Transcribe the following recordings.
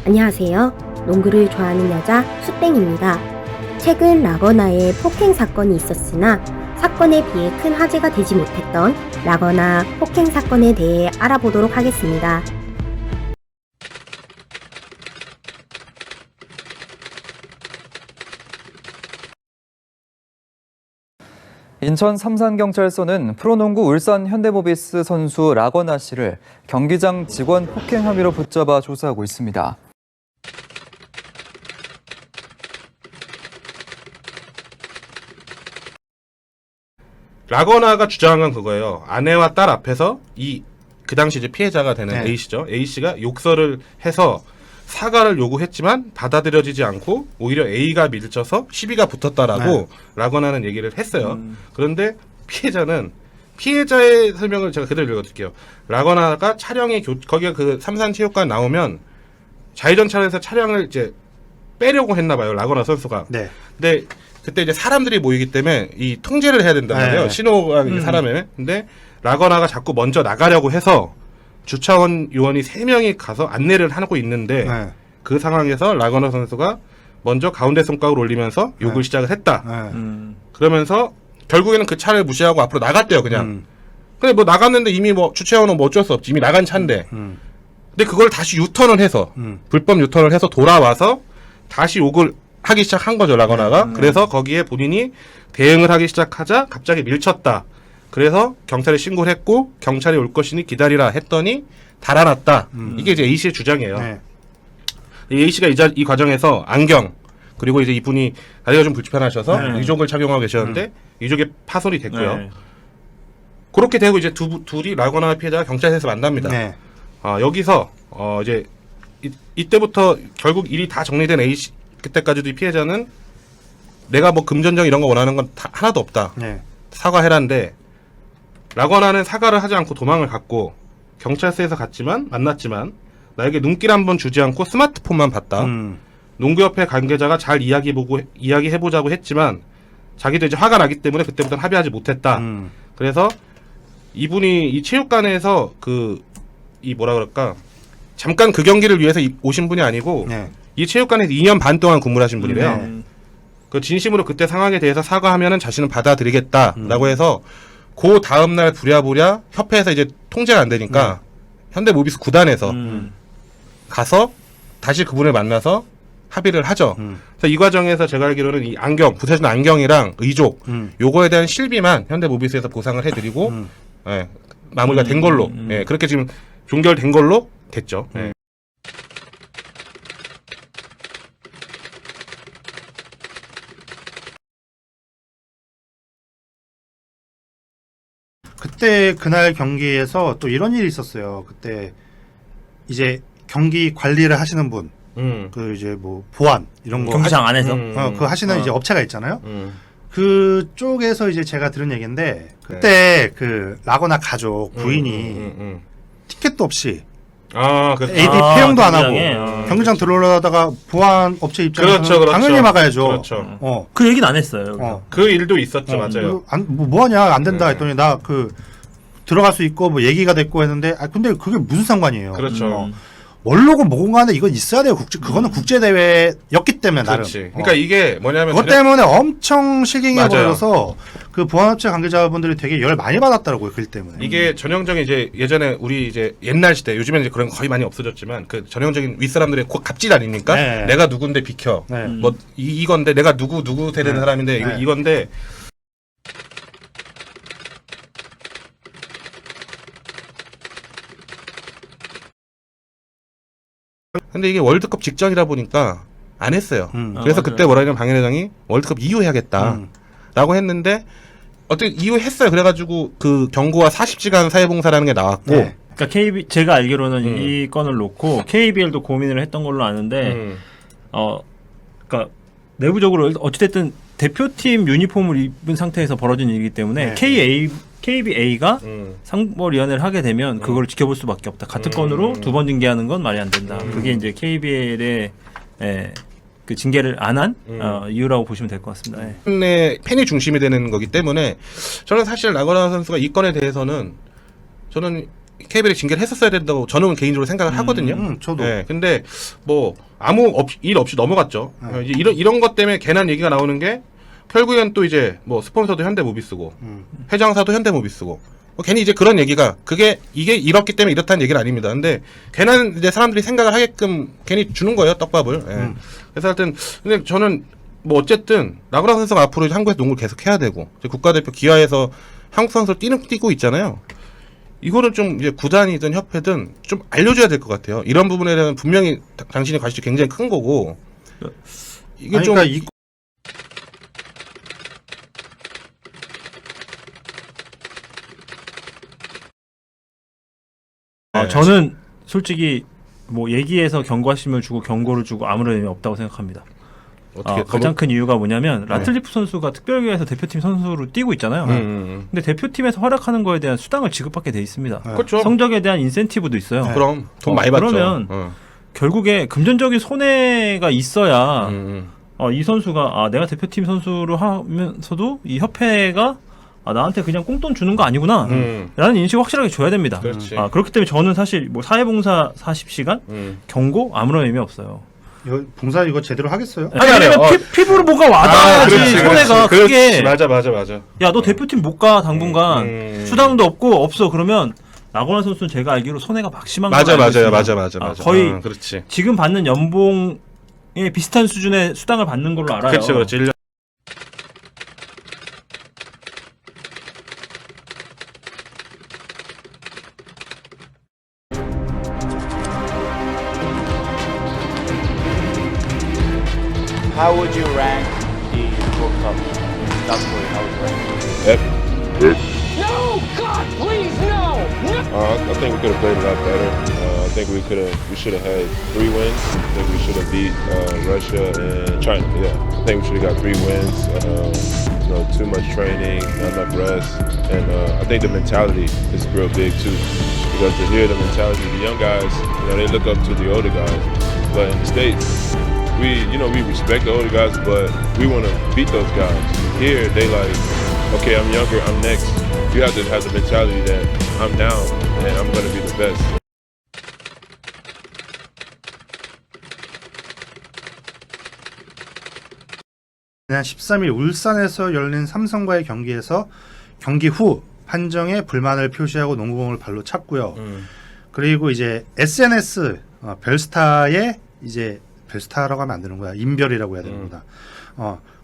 안녕하세요. 농구를 좋아하는 여자 수땡입니다. 최근 라거나의 폭행 사건이 있었으나 사건에 비해 큰 화제가 되지 못했던 라거나 폭행 사건에 대해 알아보도록 하겠습니다. 인천 삼산경찰서는 프로농구 울산 현대모비스 선수 라거나 씨를 경기장 직원 폭행 혐의로 붙잡아 조사하고 있습니다. 라거나가 주장한 건 그거예요. 아내와 딸 앞에서 그 당시 이제 피해자가 되는 네. A씨죠. A씨가 욕설을 해서 사과를 요구했지만 받아들여지지 않고 오히려 A가 밀쳐서 시비가 붙었다라고 네. 라거나는 얘기를 했어요. 그런데 피해자의 설명을 제가 그대로 읽어드릴게요. 라거나가 거기가 그 삼산체육관 나오면 좌회전차로에서 차량을 이제 빼려고 했나 봐요. 라거나 선수가. 네. 근데 그때 이제 사람들이 모이기 때문에 이 통제를 해야 된단 말이에요. 네. 신호가 사람에. 근데 라거나가 자꾸 먼저 나가려고 해서 주차원 요원이 3명이 가서 안내를 하고 있는데 네. 그 상황에서 라거나 선수가 먼저 가운데 손가락을 올리면서 욕을 시작을 했다. 네. 그러면서 결국에는 그 차를 무시하고 앞으로 나갔대요, 그냥. 근데 뭐 나갔는데 이미 뭐 주차원은 뭐 어쩔 수 없지. 이미 나간 차인데. 근데 그걸 다시 유턴을 해서 불법 유턴을 해서 돌아와서 다시 욕을 하기 시작한 거죠, 라거나가. 그래서 거기에 본인이 대응을 하기 시작하자 갑자기 밀쳤다. 그래서 경찰에 신고를 했고 경찰이 올 것이니 기다리라 했더니 달아났다. 이게 이제 A씨의 주장이에요. 네. A씨가 이 과정에서 안경 그리고 이제 이분이 다리가 좀 불편하셔서 의족을 착용하고 계셨는데 의족에 파손이 됐고요. 네. 그렇게 되고 이제 둘이 라거나 피해자가 경찰서에서 만납니다. 네. 여기서 이제 이때부터 결국 일이 다 정리된 A씨 그때까지도 이 피해자는 내가 뭐 금전적 이런 거 원하는 건 하나도 없다. 네. 사과해라인데 라거나는 사과를 하지 않고 도망을 갔고 경찰서에서 만났지만 나에게 눈길 한번 주지 않고 스마트폰만 봤다. 농구협회 관계자가 잘 이야기해보자고 했지만 자기도 이제 화가 나기 때문에 그때부터는 합의하지 못했다. 그래서 이분이 이 체육관에서 뭐라 그럴까 잠깐 그 경기를 위해서 오신 분이 아니고 네. 이 체육관에서 2년 반 동안 근무를 하신 분이래요. 네. 그 진심으로 그때 상황에 대해서 사과하면은 자신은 받아들이겠다라고 해서 그 다음날 부랴부랴 협회에서 이제 통제가 안 되니까 현대모비스 구단에서 가서 다시 그분을 만나서 합의를 하죠. 그래서 이 과정에서 제가 알기로는 이 부서진 안경이랑 의족 요거에 대한 실비만 현대모비스에서 보상을 해드리고 예, 마무리가 된 걸로 예, 그렇게 지금 종결된 걸로 됐죠. 예. 그때 그날 경기에서 또 이런 일이 있었어요. 그때 이제 경기 관리를 하시는 분, 그 이제 뭐 보안 이런 거 경기장 안에서 그 하시는 이제 업체가 있잖아요. 그쪽에서 이제 제가 들은 얘기인데 그때 그 라거나 가족 부인이 티켓도 없이 그렇죠. AD 폐용도 안 하고 경기장에? 경기장 들어오려다가 보안 업체 입장에서는 그렇죠. 당연히 막아야죠. 그렇죠. 그 얘기는 안 했어요. 그 일도 있었죠, 맞아요. 뭐 하냐 안 된다 네. 했더니 나 들어갈 수 있고 뭐 얘기가 됐고 했는데 근데 그게 무슨 상관이에요. 그렇죠. 원로고 뭐고 간에 이건 있어야 돼요. 그거는 국제 대회였기 때문에 그렇지. 나름. 그러니까 이게 뭐냐면 그것 때문에 엄청 실갱이 맞아요. 벌어서 그 보안업체 관계자분들이 되게 열 많이 받았더라고요. 그 일 때문에. 이게 전형적인 이제 예전에 우리 이제 옛날 시대 요즘에는 이제 그런 거 거의 많이 없어졌지만 그 전형적인 윗사람들의 갑질 아닙니까? 네. 내가 누군데 비켜. 네. 뭐 이건데 내가 누구 세대는 네. 사람인데 네. 이건데 근데 이게 월드컵 직전이다 보니까 안 했어요. 그래서 맞아요. 그때 뭐라 하냐면 방 회장이 월드컵 이후 해야겠다. 라고 했는데 어떻게 이후 했어요. 그래가지고 그 경고와 40시간 사회봉사라는 게 나왔고 네. 그러니까 제가 알기로는 이 건을 놓고 KBL도 고민을 했던 걸로 아는데 그러니까 내부적으로 어찌됐든 대표팀 유니폼을 입은 상태에서 벌어진 일이기 때문에 네. KBA가 상벌위원회를 하게 되면 그걸 지켜볼 수밖에 없다. 같은 건으로 두 번 징계하는 건 말이 안 된다. 그게 이제 KBL의 그 징계를 안 한 이유라고 보시면 될 것 같습니다. 팬이 중심이 되는 거기 때문에 저는 사실 라거나 선수가 이 건에 대해서는 저는 KBL에 징계를 했었어야 된다고 저는 개인적으로 생각을 하거든요. 저도. 네, 근데 뭐 아무 일 없이 넘어갔죠. 이제 이런 것 때문에 괜한 얘기가 나오는 게 결국엔 또 이제 뭐 스폰서도 현대모비스고 회장사도 현대모비스고 뭐 괜히 이제 그런 얘기가 이게 이렇기 때문에 이렇다는 얘기는 아닙니다. 근데 괜한 이제 사람들이 생각을 하게끔 괜히 주는 거예요, 떡밥을. 예. 그래서 하여튼 근데 저는 뭐 어쨌든 라그나 선수가 앞으로 이제 한국에서 농구를 계속 해야 되고 이제 국가대표 기아에서 한국 선수를 뛰고 있잖아요. 이거를 좀 이제 구단이든 협회든 좀 알려줘야 될 것 같아요. 이런 부분에 대한 분명히 당신의 과실이 굉장히 큰 거고 이게 아니, 좀 그러니까 저는 솔직히 뭐 얘기해서 경고하심을 주고 경고를 주고 아무런 의미 없다고 생각합니다. 어떻게 가장 큰 이유가 뭐냐면 라틀리프 선수가 특별기에서 대표팀 선수로 뛰고 있잖아요. 근데 대표팀에서 활약하는 거에 대한 수당을 지급받게 돼 있습니다. 그렇죠. 성적에 대한 인센티브도 있어요. 그럼 돈 많이 받죠. 그러면 결국에 금전적인 손해가 있어야 이 선수가 내가 대표팀 선수로 하면서도 이 협회가 나한테 그냥 꽁돈 주는 거 아니구나 라는 인식을 확실하게 줘야 됩니다. 그렇지. 그렇기 때문에 저는 사실 뭐 사회봉사 40시간 경고 아무런 의미 없어요. 이거 봉사 이거 제대로 하겠어요? 아니, 왜냐면 피부로 뭐가 와닿아야지 손해가 크게. 맞아. 야, 너 대표팀 못 가 당분간 수당도 없어. 그러면 라고나 선수는 제가 알기로 손해가 막심한 걸로 알고 있습니다. 맞아. 거의 그렇지. 지금 받는 연봉에 비슷한 수준의 수당을 받는 걸로 알아요. 그렇지. 1년. How would you rank the World Cup? South Korea, how would you rank it? No! God, please, no! I think we could have played a lot better. I think we should have had 3 wins. I think we should have beat Russia and China. Yeah, I think we should have got 3 wins. Too much training, not enough rest, and I think the mentality is real big too. Because to hear the mentality, the young guys, they look up to the older guys. But in the States, we respect the older guys, but we want to beat those guys. Here, they like, okay, I'm younger, I'm next. You have to have the mentality that I'm down and I'm going to be the best. 지난 13일 울산에서 열린 삼성과의 경기에서 경기 후 판정에 불만을 표시하고 농구공을 발로 찼고요. 그리고 이제 SNS 별스타에 이제 별스타라고 하면 안 되는 거야. 인별이라고 해야 됩니다.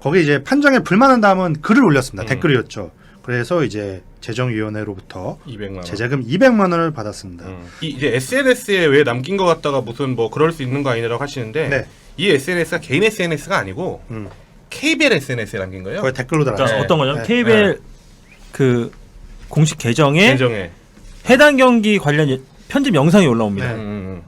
거기 이제 판정에 불만을 담은 글을 올렸습니다. 댓글이었죠. 그래서 이제 재정위원회로부터 200만 원. 제자금 200만 원을 받았습니다. 이제 SNS에 왜 남긴 것 같다가 무슨 뭐 그럴 수 있는 거 아니라고 하시는데 네. 이 SNS가 개인 SNS가 아니고 KBL SNS에 남긴 거예요. 거기 댓글로 달았어요. 자, 어떤 거냐면 네. KBL 그 공식 계정에 계정에. 해당 경기 관련 편집 영상이 올라옵니다. 네.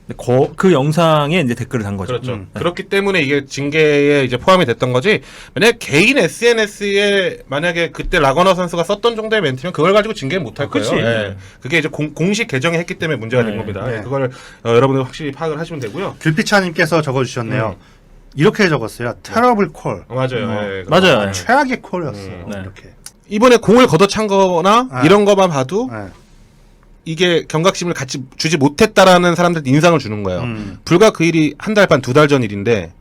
근데 그 영상에 이제 댓글을 단 거죠. 그렇죠. 그렇기 때문에 이게 징계에 이제 포함이 됐던 거지. 만약 개인 SNS에 만약에 그때 라거나 선수가 썼던 정도의 멘트면 그걸 가지고 징계는 못할 거예요. 그치. 예. 그게 이제 공식 계정에 했기 때문에 문제가 된 네. 겁니다. 네. 그걸 여러분들 확실히 파악을 하시면 되고요. 귤피차님께서 적어주셨네요. 이렇게 적었어요. 테러블 콜. 맞아요. 예. 맞아요. 최악의 콜이었어. 네. 이렇게. 이번에 공을 걷어찬 거나 이런 거만 봐도 네. 이게 경각심을 같이 주지 못했다라는 사람들한테 인상을 주는 거예요. 불과 그 일이 한 달 반, 2달 전 일인데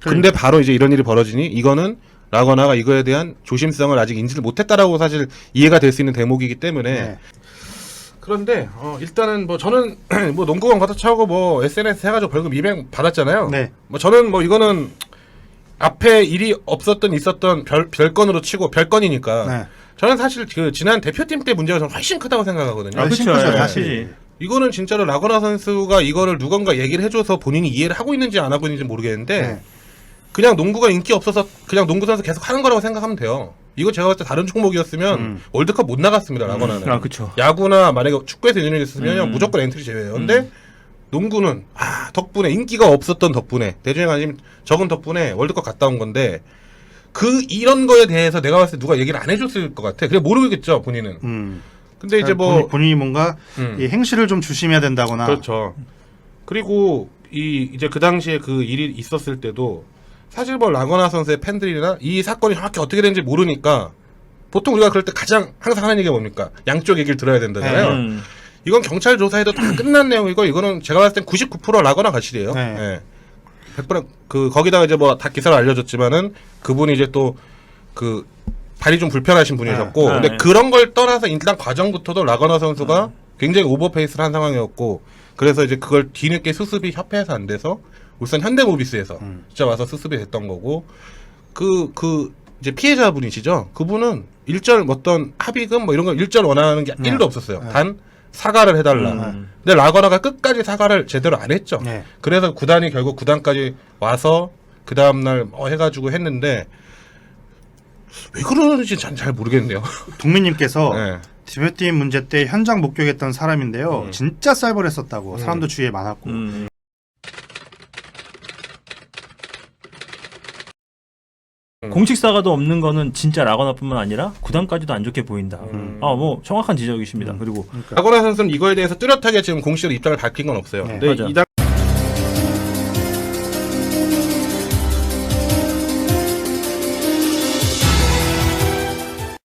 근데 바로 이제 이런 일이 벌어지니 이거는 라거나가 이거에 대한 조심성을 아직 인지를 못했다라고 사실 이해가 될 수 있는 대목이기 때문에 네. 그런데 일단은 뭐 저는 뭐 농구공 걷어차고 뭐 SNS 해가지고 벌금 200 받았잖아요. 네. 뭐 저는 뭐 이거는 앞에 일이 없었던 있었던 별건으로 치고 별건이니까 네. 저는 사실 그 지난 대표팀 때 문제가 저는 훨씬 크다고 생각하거든요. 훨씬 그쵸, 크죠, 예. 사실. 이거는 진짜로 라거나 선수가 이거를 누군가 얘기를 해줘서 본인이 이해를 하고 있는지 안 하고 있는지 모르겠는데 네. 그냥 농구가 인기 없어서 그냥 농구 선수 계속 하는 거라고 생각하면 돼요. 이거 제가 봤을 때 다른 종목이었으면 월드컵 못 나갔습니다. 라거나는. 그렇죠. 야구나 만약에 축구에서 인연이 있었으면 무조건 엔트리 제외예요. 근데 농구는 덕분에 인기가 없었던 덕분에 대중의 관심 적은 덕분에 월드컵 갔다 온 건데 이런 거에 대해서 내가 봤을 때 누가 얘기를 안 해줬을 것 같아. 그래 모르겠죠 본인은. 근데 이제 뭐 본인이 뭔가 이 행실을 좀 조심해야 된다거나. 그렇죠. 그리고 이제 그 당시에 그 일이 있었을 때도 사실 뭐 라거나 선수의 팬들이나 이 사건이 정확히 어떻게 되는지 모르니까 보통 우리가 그럴 때 가장 항상 하는 얘기가 뭡니까? 양쪽 얘기를 들어야 된다잖아요. 이건 경찰 조사에도 다 끝난 내용이고 이거는 제가 봤을 땐 99% 라거나 가실이에요. 네. 예. 100% 그 거기다가 이제 뭐 다 기사를 알려줬지만은 그분이 이제 또 그 발이 좀 불편하신 분이셨고 네. 근데 네. 그런 걸 떠나서 일단 과정부터도 라거나 선수가 굉장히 오버페이스를 한 상황이었고 그래서 이제 그걸 뒤늦게 수습이 협회에서 안 돼서 울산 현대모비스에서 진짜 와서 수습이 됐던 거고 그 이제 피해자분이시죠. 그분은 일절 어떤 합의금 뭐 이런 거 일절 원하는 게 1도 없었어요. 단 사과를 해달라. 근데 라거나가 끝까지 사과를 제대로 안 했죠. 네. 그래서 구단이 결국 구단까지 와서 그 다음날 해가지고 했는데 왜 그러는지 잘 모르겠네요. 동민님께서 네. 대표팀 문제 때 현장 목격했던 사람인데요. 진짜 쌀벌했었다고. 사람도 주위에 많았고. 공식 사과도 없는 거는 진짜 라거나뿐만 아니라 구단까지도 안 좋게 보인다. 뭐 정확한 지적이십니다. 그리고 라거나 선수는 이거에 대해서 뚜렷하게 지금 공식으로 입장을 밝힌 건 없어요. 네, 근데 맞아. 이